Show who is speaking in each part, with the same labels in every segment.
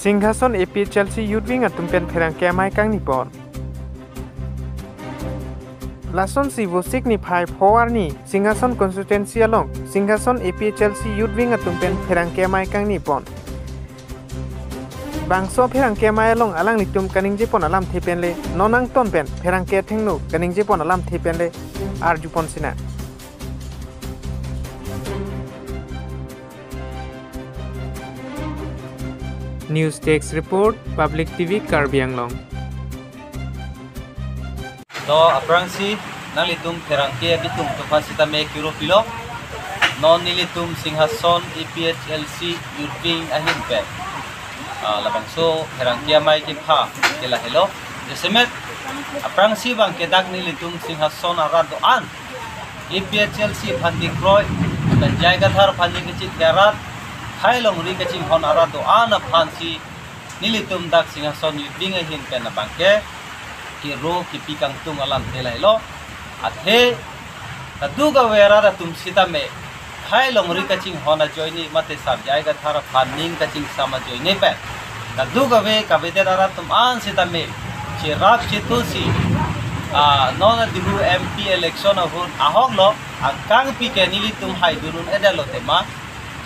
Speaker 1: सिंहासन APHLC youth wing atumpen pherang kemai kang nipon Lason si Vosik ni phai phowar ni Singhason constituency along Singhason APHLC youth wing atumpen pherang kemai kang nipon Bangso pherang kemai along alang litum kaning jepon alam thepenle nonang ton pen pherang ke thengnu kaning jepon alam thepenle arjupon sina News Text Report Public TV Karbi Anglong
Speaker 2: तो अपरांसी नालितुम फेरांके बितुम तो फासिता में Kiro pillow non निलितुम सिंहासन APHLC यूटिंग अहिन पे लबंगसो फेरांके माई के फा केला हेलो जैसे में अपरांसी बांग के दाग निलितुम सिंहासन आरादो आन APHLC फंडिंग क्रोय जायगा थार फंडिंग के चित यारात हाई लोंगरी के चिंग हन आरादो आन फांसी निलितुम दाग सिंहासन यूटिंग अहिन पे न बांके कि रो कि पिकंग तुम अलाम तेला हेलो अथे तदुगा वेरा रा तुम सीता में हाई लोंगरी कचिंग होना जोइनी मते सब जाएगा थारा फंडिंग कचिंग सामा जोइने पे तदुगा वे कविते दारा तुम आन सीता में चिराग चितुसी नॉन दिबु MP इलेक्शन अहुन ahoग लो अंकांग पिके निली तुम हाई दुरुन एडलो तेमा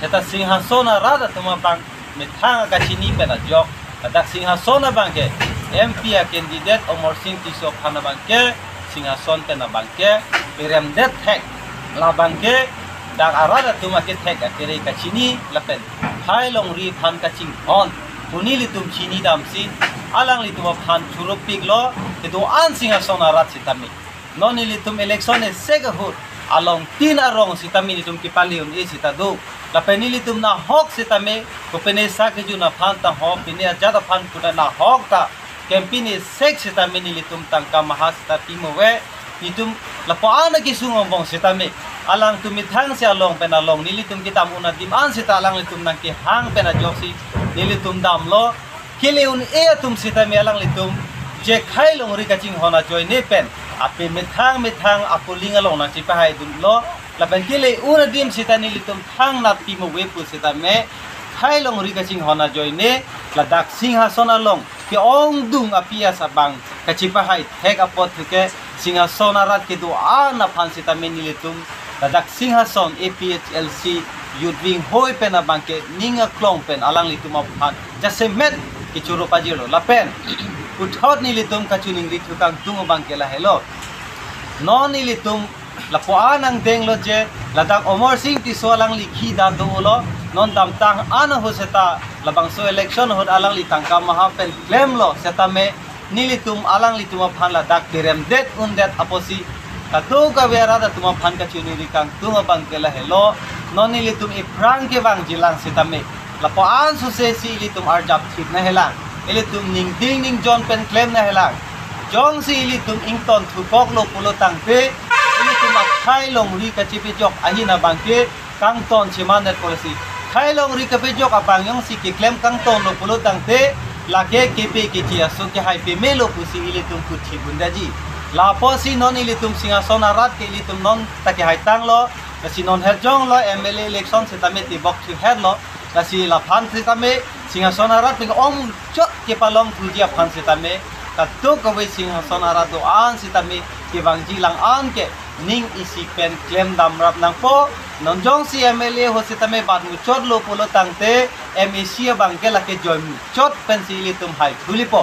Speaker 2: छता सिंहासन रादा तुम बांग मिथांग कचिनी पे ना जोक तदा सिंहासन बांग के MP candidate Omar Singh Tisok Hana Bangke Singhason Kena Bangke Birem Det Hek La Bangke Dak Arada Tumake Hek Akere Kachini Lapen Hai Long Ri Pan Kaching On Puni Litum Chini Damsi Alang Litum Pan Churupik Lo Itu An Singhason Arat Sitami Noni Litum Election Segahur Along Tin Arong Sitami Litum Kipaliun E Sitadu Lapen Litum Na Hok Sitame Kupene Sakiju Na Pan Ta Hok Pine Ajada Pan Kuda Na Hok Ta Kempini sek sitame nilitum tangka mahasta timowe itum lapoana kisungong bong sitame alang tumithang si along penalong nilitum kita muna diman sita alang litum nang ki hang pena joksi nilitum damlo kileun e tum sitame alang litum je khai long ri kaching hona joy ne pen ape mithang apuling along nang sipahai dumlo lapen kile una dim sita nilitum thang na timowe pu sitame khai long ri kaching hona joy ne ladak singhason along कि ओंग दुंग Apia Sabang कचिपा हाई थेक अपॉट के सिंहासन आरात के दो आना फांसी तमेनी लेतुम लदाक सिंहासन APHLC youth wing होय पेन अबंग के निंगा क्लोंग पेन अलांग लितुम अफान जैसे मेट कि चुरो पाजिरो लापेन उठौत नी लितुम कचुनिंग रिथुकांग दुंग अबंग के लाहेलो नॉन नी लितुम लपो आनंग देंग लो जे लदाक ओमर सिंह तिसो अलांग लिखी दा दो लो non dam tang ana ho seta labang so election hod alang li tangka maha pen claim lo seta me nilitum alang li tuma phan la dak direm det undet aposi katu ka vera da tuma phan ka chuni ri kang tunga bang kela hello non nilitum e prang ke bang jilang seta me lapo an so se si litum arjap thit na helang elitum ning ding ning john pen claim na helang jong si litum ington thupok lo pulo tangpe elitum khai long ri ka chipi jok ahina bangke kang ton chimanet policy khai long ri kape jok apang yong si ke claim kang ton lo pulo tangte lake kepe ke chia so ke hai pe melo pusi ilitum kuthi bundaji la posi non ilitum singason arat ke ilitum non take hai tang lo si non herjong lo MLA election setame ti bok thi her lo si la phan setame singason arat ke om chok ke palong pujia phan setame katu ko we singason arat do an setame ke bangji lang an ke ning isi pen claim damrap nang po nonjong si MLA ho sitame bat mu chot lo polo tangte MEC bangke lake joy mu chot pen si litum hai tulipo